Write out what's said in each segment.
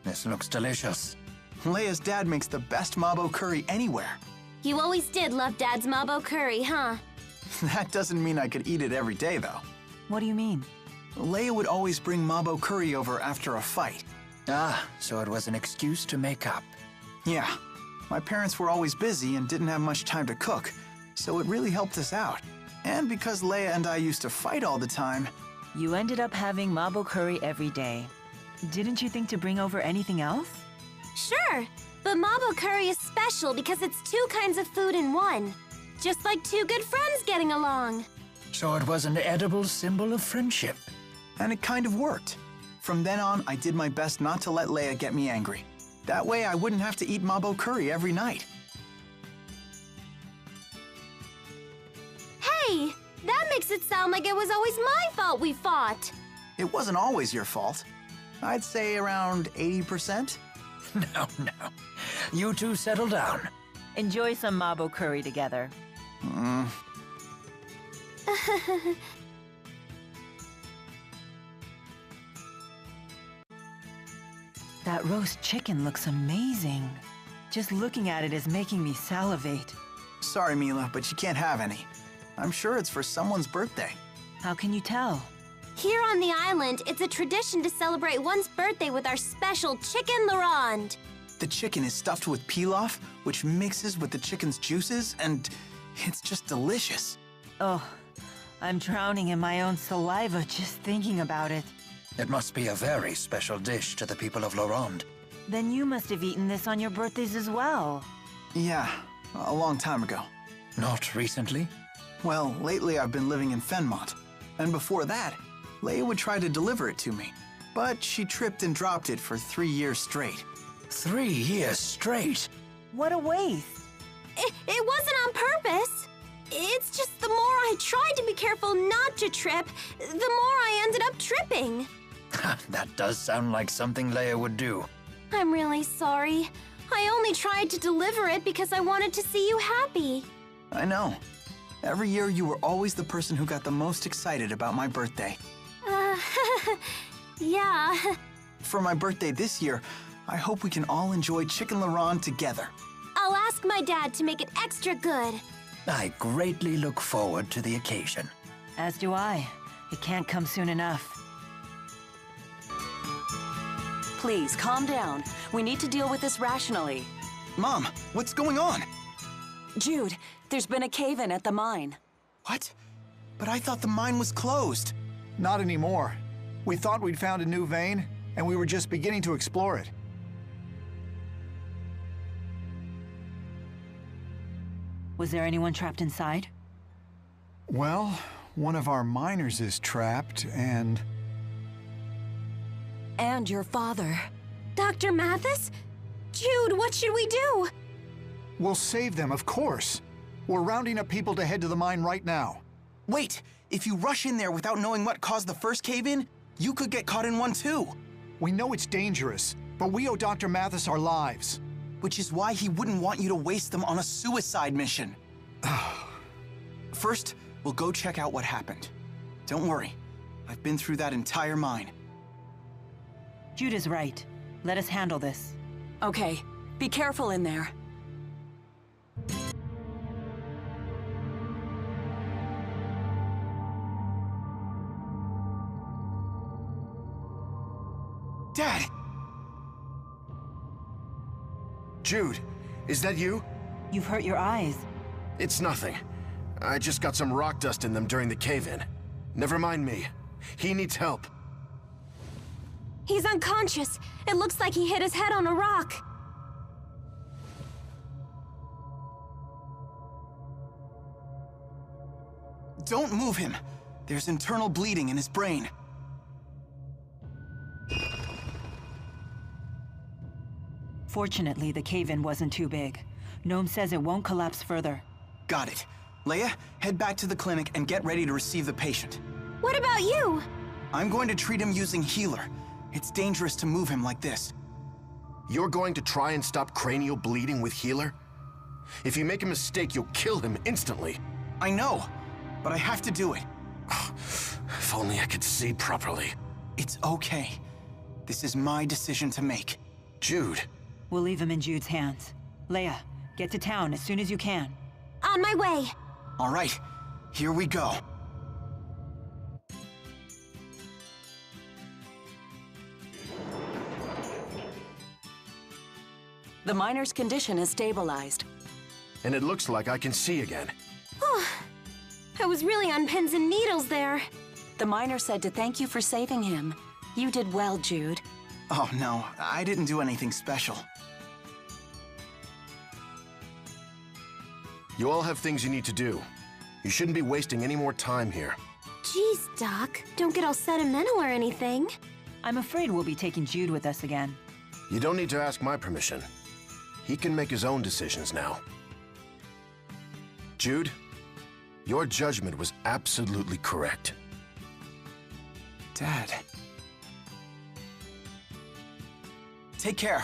This looks delicious. Leia's dad makes the best mabo curry anywhere. You always did love Dad's mabo curry, huh? That doesn't mean I could eat it every day, though. What do you mean? Leia would always bring mabo curry over after a fight. Ah, so it was an excuse to make up. Yeah, my parents were always busy and didn't have much time to cook, so it really helped us out. And because Leia and I used to fight all the time... You ended up having mabo curry every day. Didn't you think to bring over anything else? Sure, but mabo curry is special because it's 2 kinds of food in one. Just like 2 good friends getting along. So it was an edible symbol of friendship. And it kind of worked. From then on, I did my best not to let Leia get me angry. That way, I wouldn't have to eat mabo curry every night. Hey, that makes it sound like it was always my fault we fought. It wasn't always your fault. I'd say around 80%. No. You two settle down. Enjoy some mabo curry together. That roast chicken looks amazing. Just looking at it is making me salivate. Sorry, Mila, but you can't have any. I'm sure it's for someone's birthday. How can you tell? Here on the island, it's a tradition to celebrate one's birthday with our special chicken larande. The chicken is stuffed with pilaf, which mixes with the chicken's juices, and it's just delicious. Oh, I'm drowning in my own saliva just thinking about it. It must be a very special dish to the people of Lorand. Then you must have eaten this on your birthdays as well. Yeah, a long time ago. Not recently? Well, lately I've been living in Fenmont. And before that, Leia would try to deliver it to me. But she tripped and dropped it for 3 years straight. 3 years straight? What a waste. It wasn't on purpose. It's just the more I tried to be careful not to trip, the more I ended up tripping. That does sound like something Leia would do. I'm really sorry. I only tried to deliver it because I wanted to see you happy. I know. Every year you were always the person who got the most excited about my birthday. Yeah. For my birthday this year, I hope we can all enjoy Chicken Larande together. I'll ask my dad to make it extra good. I greatly look forward to the occasion. As do I. It can't come soon enough. Please, calm down. We need to deal with this rationally. Mom, what's going on? Jude, there's been a cave-in at the mine. What? But I thought the mine was closed. Not anymore. We thought we'd found a new vein, and we were just beginning to explore it. Was there anyone trapped inside? Well, one of our miners is trapped, and... And your father. Dr. Mathis? Jude, what should we do? We'll save them, of course. We're rounding up people to head to the mine right now. Wait, if you rush in there without knowing what caused the first cave-in, you could get caught in one too. We know it's dangerous, but we owe Dr. Mathis our lives. Which is why he wouldn't want you to waste them on a suicide mission. First, we'll go check out what happened. Don't worry, I've been through that entire mine. Jude is right. Let us handle this. Okay, be careful in there. Dad! Jude, is that you? You've hurt your eyes. It's nothing. I just got some rock dust in them during the cave-in. Never mind me. He needs help. He's unconscious. It looks like he hit his head on a rock. Don't move him. There's internal bleeding in his brain. Fortunately, the cave-in wasn't too big. Gnome says it won't collapse further. Got it. Leia, head back to the clinic and get ready to receive the patient. What about you? I'm going to treat him using healer. It's dangerous to move him like this. You're going to try and stop cranial bleeding with healer? If you make a mistake, you'll kill him instantly. I know, but I have to do it. If only I could see properly. It's okay. This is my decision to make. Jude, We'll leave him in Jude's hands. Leia, get to town as soon as you can. On my way. All right, here we go. The miner's condition has stabilized. and it looks like I can see again. I was really on pins and needles there. The miner said to thank you for saving him. You did well, Jude. Oh no, I didn't do anything special. You all have things you need to do. You shouldn't be wasting any more time here. Jeez, Doc. Don't get all sentimental or anything. I'm afraid we'll be taking Jude with us again. You don't need to ask my permission. He can make his own decisions now. Jude, your judgment was absolutely correct. Dad. Take care.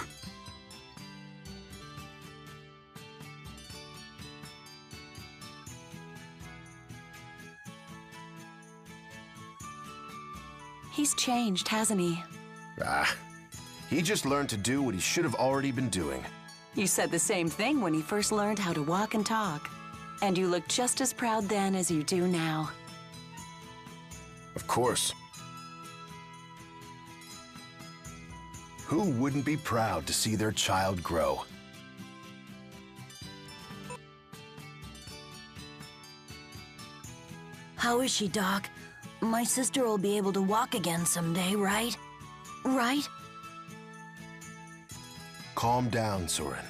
He's changed, hasn't he? He just learned to do what he should have already been doing. You said the same thing when he first learned how to walk and talk. And you looked just as proud then as you do now. Of course. Who wouldn't be proud to see their child grow? How is she, Doc? My sister will be able to walk again someday, right? Right? Calm down, Soren.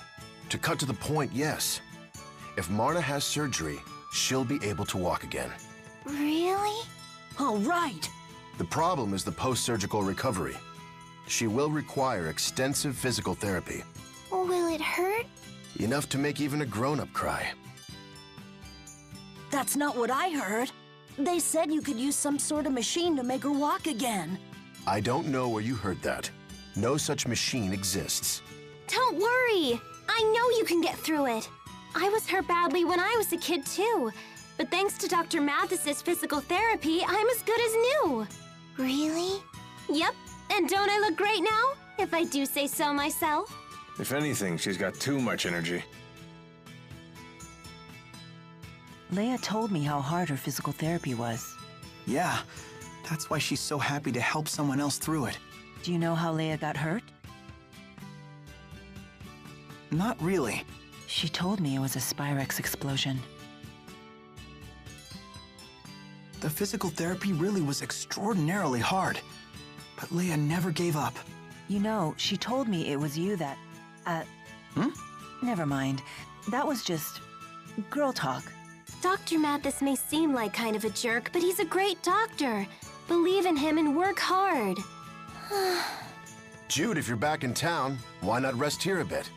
To cut to the point, yes. If Marna has surgery, she'll be able to walk again. Really? All right. The problem is the post-surgical recovery. She will require extensive physical therapy. Will it hurt? Enough to make even a grown-up cry. That's not what I heard. They said you could use some sort of machine to make her walk again. I don't know where you heard that. No such machine exists. Don't worry. I know you can get through it. I was hurt badly when I was a kid, too. But thanks to Dr. Mathis's physical therapy, I'm as good as new. Really? Yep. And don't I look great now? If I do say so myself. If anything, she's got too much energy. Leia told me how hard her physical therapy was. Yeah, that's why she's so happy to help someone else through it. Do you know how Leia got hurt? Not really. She told me it was a Spyrex explosion. The physical therapy really was extraordinarily hard. But Leia never gave up. You know, she told me it was you that... Never mind. That was just... girl talk. Dr. Mathis may seem like kind of a jerk, but he's a great doctor. Believe in him and work hard. Jude, if you're back in town, why not rest here a bit?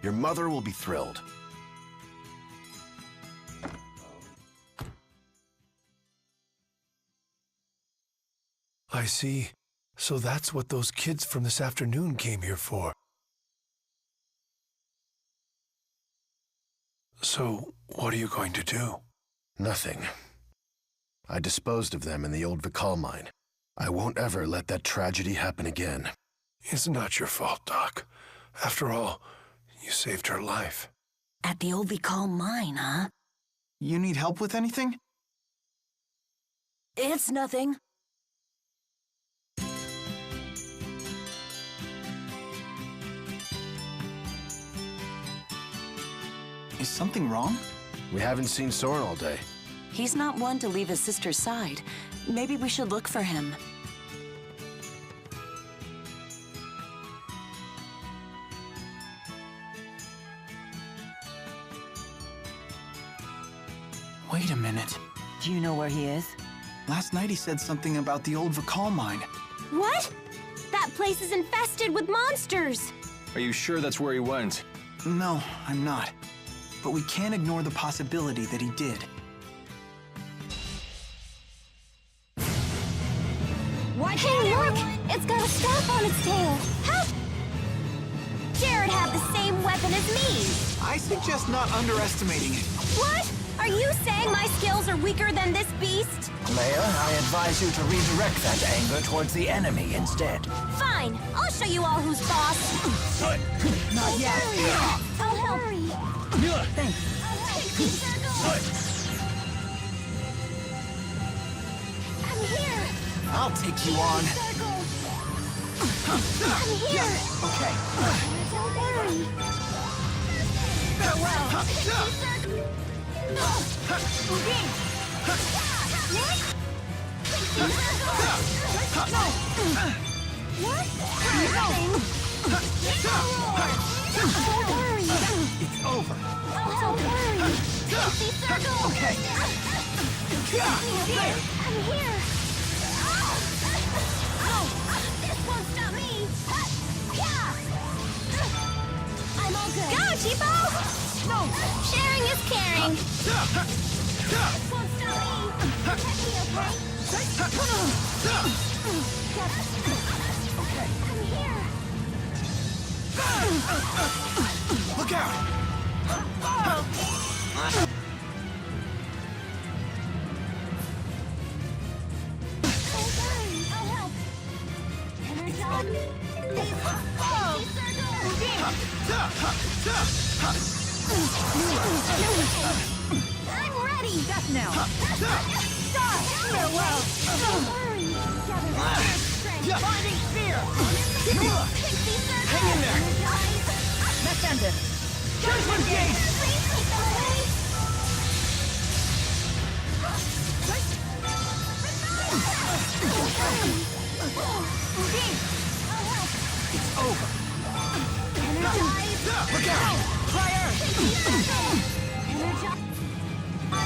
Your mother will be thrilled. I see. So that's what those kids from this afternoon came here for. So, what are you going to do? Nothing. I disposed of them in the old Vikal mine. I won't ever let that tragedy happen again. It's not your fault, Doc. After all, you saved her life. At the old Vikal mine, huh? You need help with anything? It's nothing. Is something wrong? We haven't seen Soren all day. He's not one to leave his sister's side. Maybe we should look for him. Wait a minute. Do you know where he is? Last night he said something about the old Vikal mine. What? That place is infested with monsters. Are you sure that's where he went? No, I'm not. But we can't ignore the possibility that he did. Hey, look! It's got a staff on its tail. Help! Jared had the same weapon as me. I suggest not underestimating it. What? Are Are you saying my skills are weaker than this beast? Leia, I advise you to redirect that anger towards the enemy instead. Fine. I'll show you all who's boss. Not yet. I'll help. Thanks. I'm here. I'll take you on. I'm here. Okay. Don't worry. Farewell. Don't worry. It's over. Don't worry. Okay. I'm here. This won't stop me. I'm all good. Go, Cheapo! No! Sharing is caring. This won't stop me. Protect me, okay? Okay. I'm here. Look out! Don't worry. I'll help. Energize. I'm ready. Death now. Farewell. Don't worry. Gather strength. Binding spear! Hang in there. Let's end it. Judgment gate! It's over. Look out! Fire!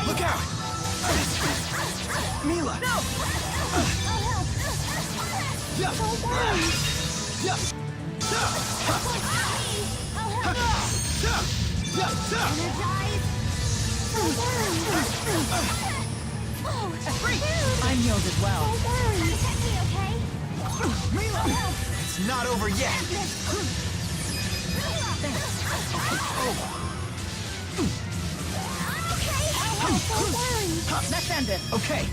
Look out! Mila! No! I'm healed as well. Mila! It's not over yet! Let's end it. Okay.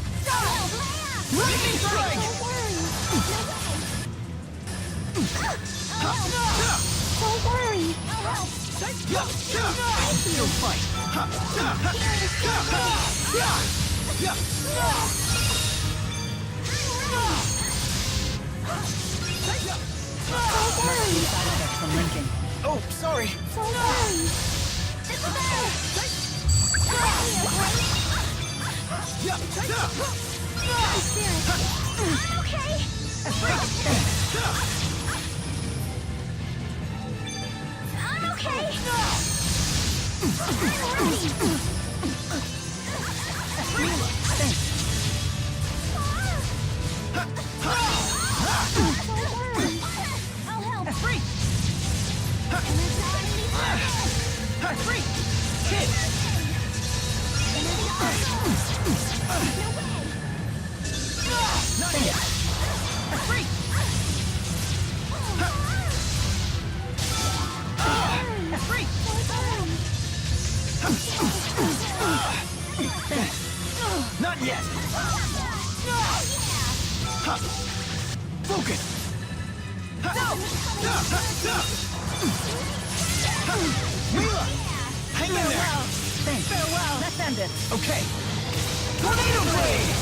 Lightning strike! Don't worry. You'll fight. Side effects from Lincoln. Oh, sorry. Don't worry. Okay. I'm okay. I'll help. Free! Free! Kid! Not yet! Free! Free! Not yet! Focus! Mila! Hang in there! Thanks. Farewell. Let's end it. Okay. Tornado Blade!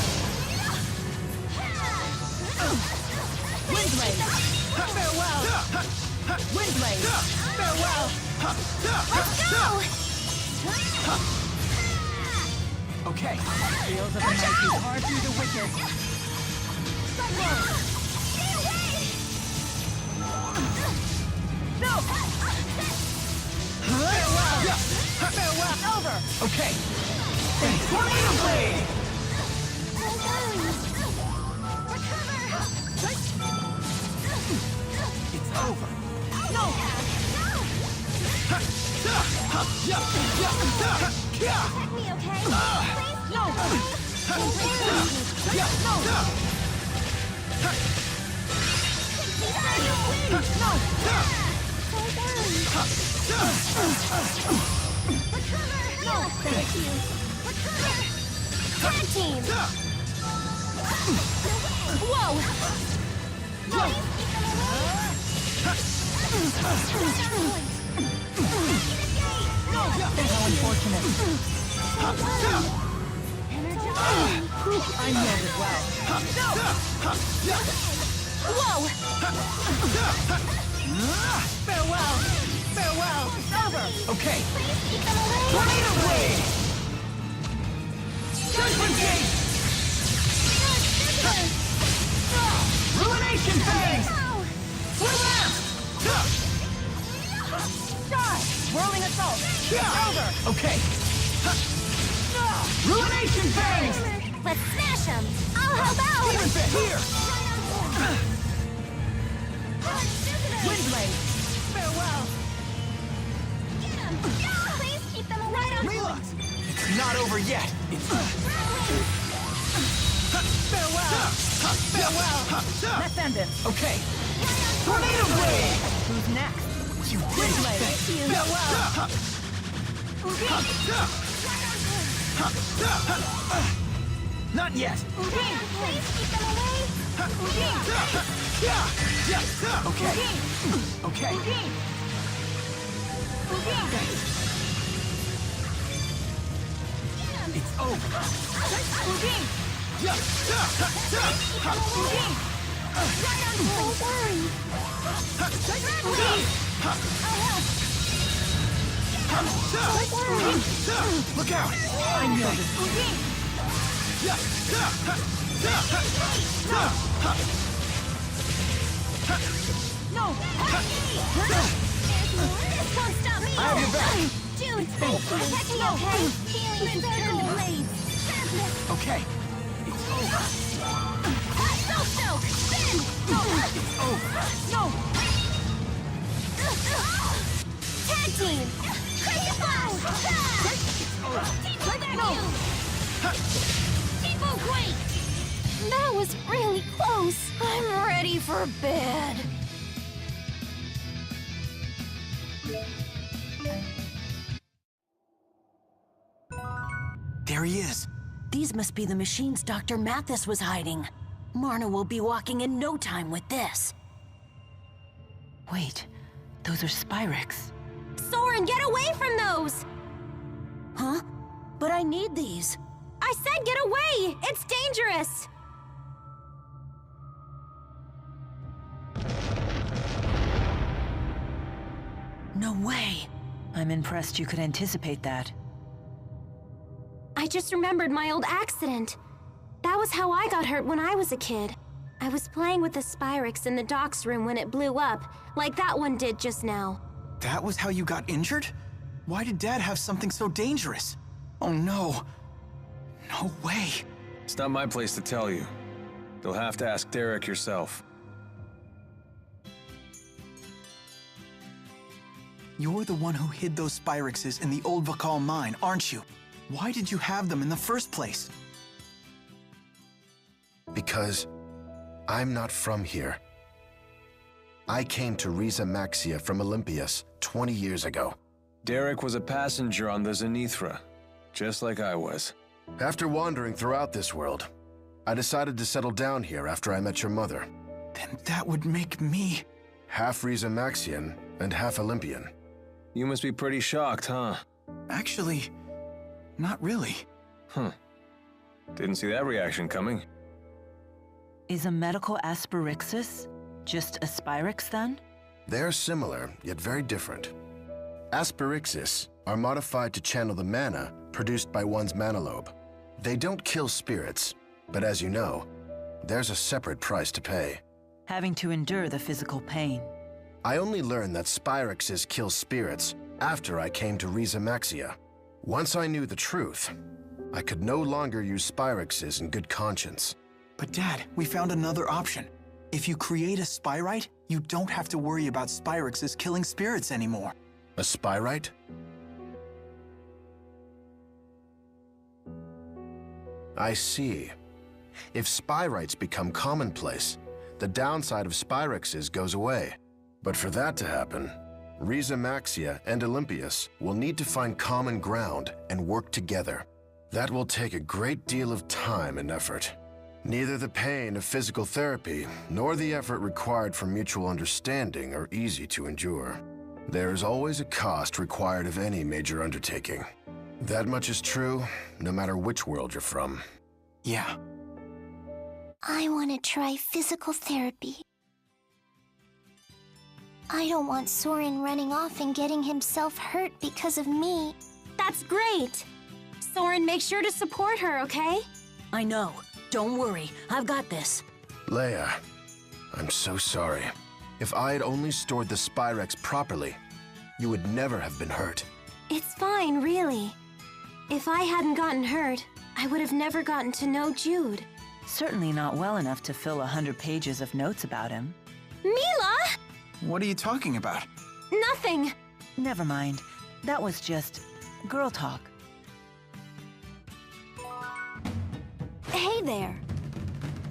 Wind Blade. Farewell. Wind Blade. Farewell. Let's go! Okay. Tales of the night is hard through the wicked. No! Farewell. Farewell. Over. Okay. Tornado Blade! It's over. No! Protect me, okay? Please? No! Recover! No! Thank you! Tag team! Whoa! How unfortunate. I know it well. Whoa! Farewell! Farewell! Over! Okay. Please keep them away! Tornado Blade! Judgment Gate! Ruination Phase! Whirling assault. Over! Okay. Ruination Phase! Let's smash them! I'll help out! Demon Fit, here! Windblade. Farewell! Please keep them away! Mila! It's not over yet. It's... Farewell! Farewell! Ascendant. Okay. Tornado Blade! Who's next? You Windblade! Farewell! Not yet! Please keep them away! Okay. Okay. It's over. Don't worry! Look out! I know this. No! This won't stop me! I have your back. Dude, protect me, okay? Healing circle blades! Okay. It's over. Soul Soak! Spin! It's over. No! Tag team! Crazy Flash! Tipo Vacuum! Tipo Quake! That was really close. I'm ready for bed. There he is. These must be the machines Dr. Mathis was hiding. Marna will be walking in no time with this. Wait, those are Spyrex. Soren, get away from those! Huh? But I need these. I said get away! It's dangerous! No way. I'm impressed you could anticipate that. I just remembered my old accident. That was how I got hurt when I was a kid. I was playing with the Spyrex in the docks room when it blew up, like that one did just now. That was how you got injured? Why did Dad have something so dangerous? Oh no. No way. It's not my place to tell you. You'll have to ask Derek yourself. You're the one who hid those Spyrexes in the old Vakal mine, aren't you? Why did you have them in the first place? Because I'm not from here. I came to Riza Maxia from Olympias 20 years ago. Derek was a passenger on the Zenithra, just like I was. After wandering throughout this world, I decided to settle down here after I met your mother. Then that would make me... Half Riza Maxian and half Olympian. You must be pretty shocked, huh? Actually, not really. Didn't see that reaction coming. Is a medical asperixis just a Spyrex then? They're similar, yet very different. Asperixis are modified to channel the mana produced by one's mana lobe. They don't kill spirits, but as you know, there's a separate price to pay. Having to endure the physical pain. I only learned that Spyrexes kill spirits after I came to Riza Maxia. Once I knew the truth, I could no longer use Spyrexes in good conscience. But Dad, we found another option. If you create a Spyrite, you don't have to worry about Spyrexes killing spirits anymore. A Spyrite? I see. If Spyrites become commonplace, the downside of Spyrexes goes away. But for that to happen, Riza Maxia and Olympias will need to find common ground and work together. That will take a great deal of time and effort. Neither the pain of physical therapy nor the effort required for mutual understanding are easy to endure. There is always a cost required of any major undertaking. That much is true, no matter which world you're from. Yeah. I want to try physical therapy. I don't want Soren running off and getting himself hurt because of me. That's great! Soren, make sure to support her, okay? I know. Don't worry. I've got this. Leia, I'm so sorry. If I had only stored the Spyrex properly, you would never have been hurt. It's fine, really. If I hadn't gotten hurt, I would have never gotten to know Jude. Certainly not well enough to fill 100 pages of notes about him. Mila! What are you talking about? Nothing! Never mind. That was just girl talk. Hey there.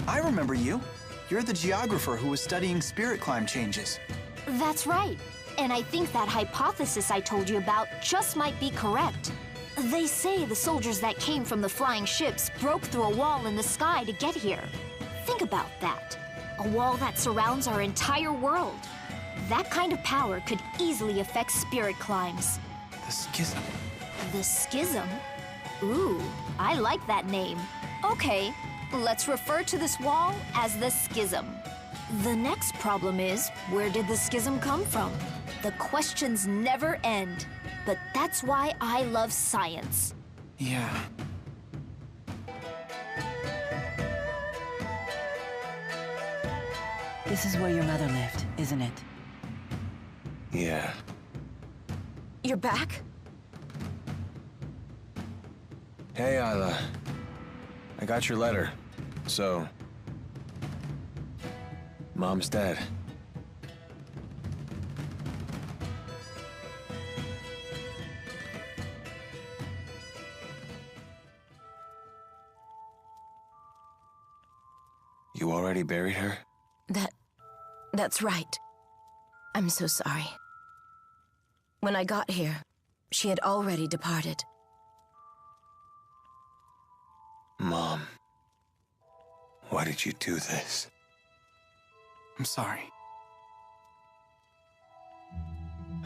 I remember you. You're the geographer who was studying spirit climb changes. That's right. And I think that hypothesis I told you about just might be correct. They say the soldiers that came from the flying ships broke through a wall in the sky to get here. Think about that. A wall that surrounds our entire world. That kind of power could easily affect spirit climbs. The schism. The schism? Ooh, I like that name. Okay, let's refer to this wall as the schism. The next problem is, where did the schism come from? The questions never end. But that's why I love science. Yeah. This is where your mother lived, isn't it? Yeah. You're back? Hey, Isla. I got your letter. So... Mom's dead. You already buried her? That's right. I'm so sorry. When I got here, she had already departed. Mom. Why did you do this? I'm sorry.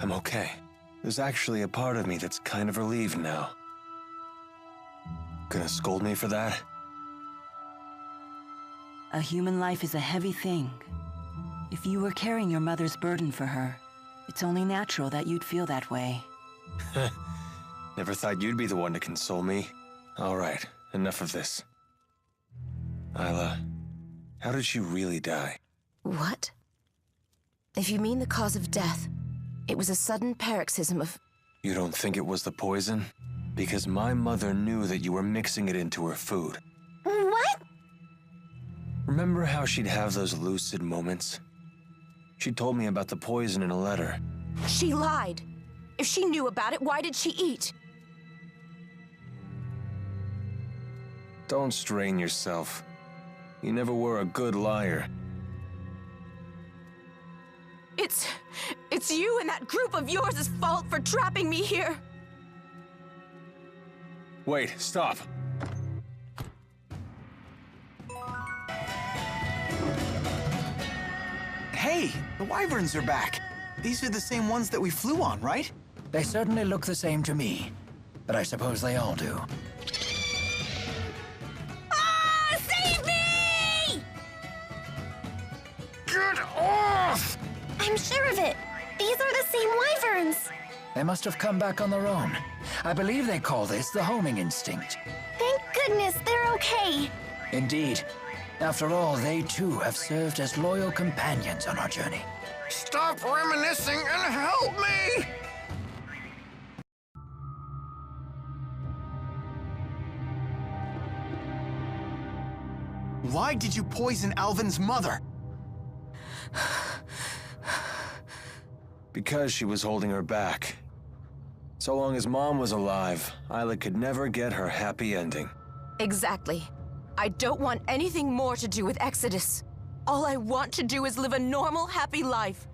I'm okay. There's actually a part of me that's kind of relieved now. Gonna scold me for that? A human life is a heavy thing. If you were carrying your mother's burden for her, it's only natural that you'd feel that way. Never thought you'd be the one to console me. All right, enough of this. Isla, how did she really die? What? If you mean the cause of death, it was a sudden paroxysm of... You don't think it was the poison? Because my mother knew that you were mixing it into her food. What? Remember how she'd have those lucid moments? She told me about the poison in a letter. She lied. If she knew about it, why did she eat? Don't strain yourself. You never were a good liar. It's you and that group of yours' fault for trapping me here. Wait, stop. Hey, the wyverns are back. These are the same ones that we flew on, right? They certainly look the same to me, but I suppose they all do. Ah! Save me! Get off! I'm sure of it. These are the same wyverns. They must have come back on their own. I believe they call this the homing instinct. Thank goodness they're okay. Indeed. After all, they too have served as loyal companions on our journey. Stop reminiscing and help me! Why did you poison Alvin's mother? Because she was holding her back. So long as Mom was alive, Isla could never get her happy ending. Exactly. I don't want anything more to do with Exodus. All I want to do is live a normal, happy life.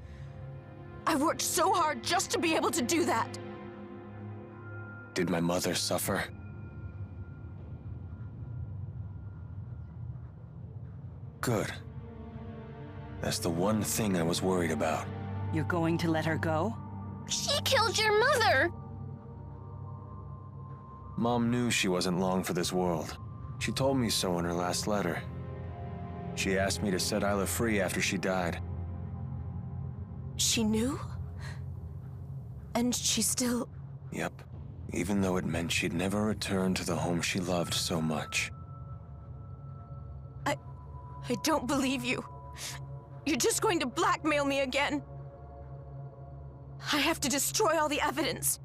I worked so hard just to be able to do that. Did my mother suffer? Good. That's the one thing I was worried about. You're going to let her go? She killed your mother! Mom knew she wasn't long for this world. She told me so in her last letter. She asked me to set Isla free after she died. She knew? And she still... Yep. Even though it meant she'd never return to the home she loved so much. I don't believe you. You're just going to blackmail me again. I have to destroy all the evidence.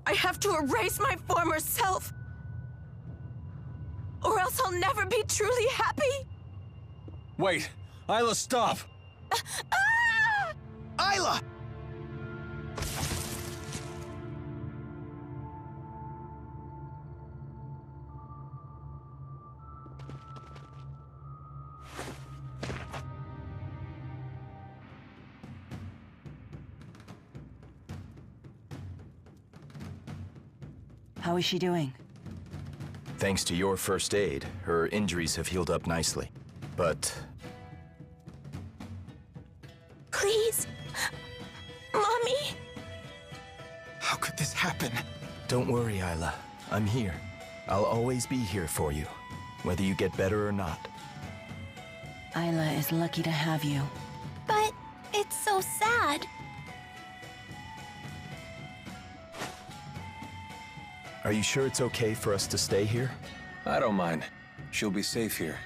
I have to erase my former self. Or else I'll never be truly happy. Wait! Isla, stop! Isla! How is she doing? Thanks to your first aid, her injuries have healed up nicely. But... Please? Mommy? How could this happen? Don't worry, Isla. I'm here. I'll always be here for you, whether you get better or not. Isla is lucky to have you. But it's so sad. Are you sure it's okay for us to stay here? I don't mind. She'll be safe here.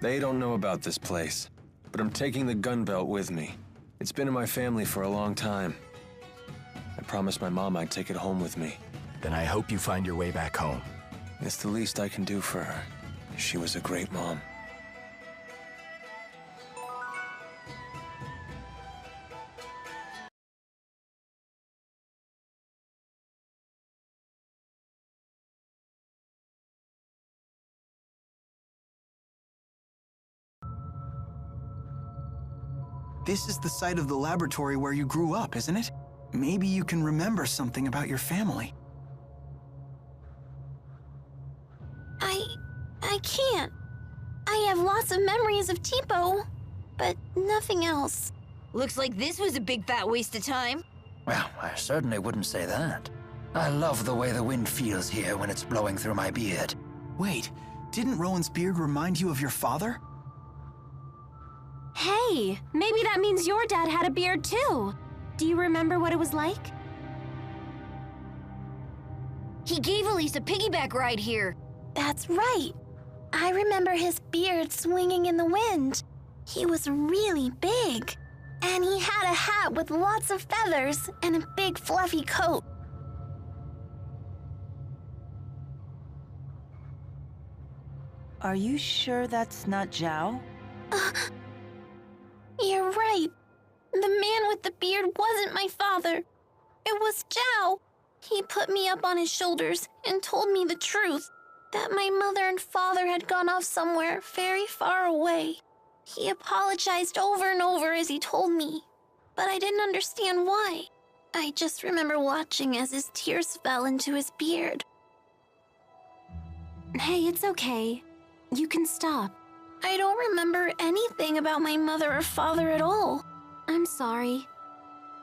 They don't know about this place, but I'm taking the gun belt with me. It's been in my family for a long time. I promised my mom I'd take it home with me. Then I hope you find your way back home. It's the least I can do for her. She was a great mom. This is the site of the laboratory where you grew up, isn't it? Maybe you can remember something about your family. I can't. I have lots of memories of Tipo, but nothing else. Looks like this was a big fat waste of time. Well, I certainly wouldn't say that. I love the way the wind feels here when it's blowing through my beard. Wait, didn't Rowan's beard remind you of your father? Hey, maybe that means your dad had a beard too. Do you remember what it was like? He gave Elise a piggyback ride here. That's right. I remember his beard swinging in the wind. He was really big. And he had a hat with lots of feathers and a big fluffy coat. Are you sure that's not Zhao? You're right. The man with the beard wasn't my father. It was Zhao. He put me up on his shoulders and told me the truth, that my mother and father had gone off somewhere very far away. He apologized over and over as he told me, but I didn't understand why. I just remember watching as his tears fell into his beard. Hey, it's okay. You can stop. I don't remember anything about my mother or father at all. I'm sorry.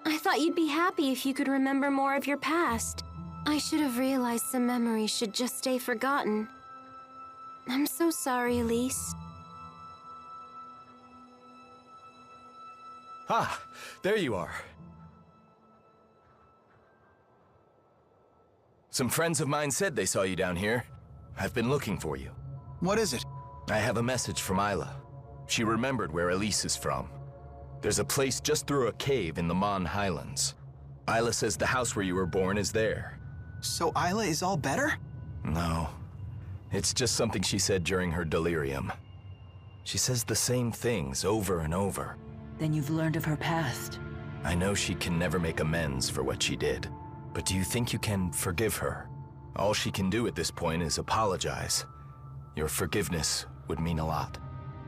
I thought you'd be happy if you could remember more of your past. I should have realized some memories should just stay forgotten. I'm so sorry, Elise. Ah, there you are. Some friends of mine said they saw you down here. I've been looking for you. What is it? I have a message from Isla. She remembered where Elise is from. There's a place just through a cave in the Mon Highlands. Isla says the house where you were born is there. So Isla is all better? No. It's just something she said during her delirium. She says the same things over and over. Then you've learned of her past. I know she can never make amends for what she did. But do you think you can forgive her? All she can do at this point is apologize. Your forgiveness would mean a lot.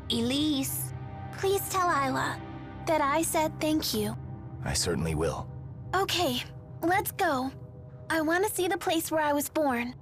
Elise, please tell Isla that I said thank you. I certainly will. Okay, let's go. I want to see the place where I was born.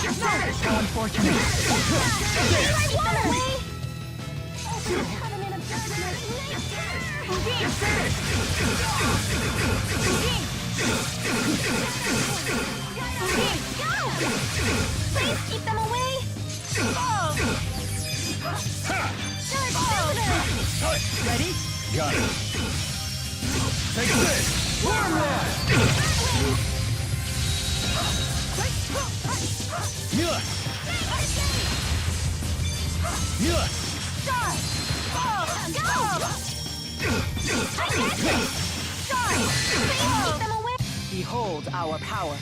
How unfortunate. Please keep them away! Ready? Got it. Take this! Worm Rod! Mila! Mila! Behold our power.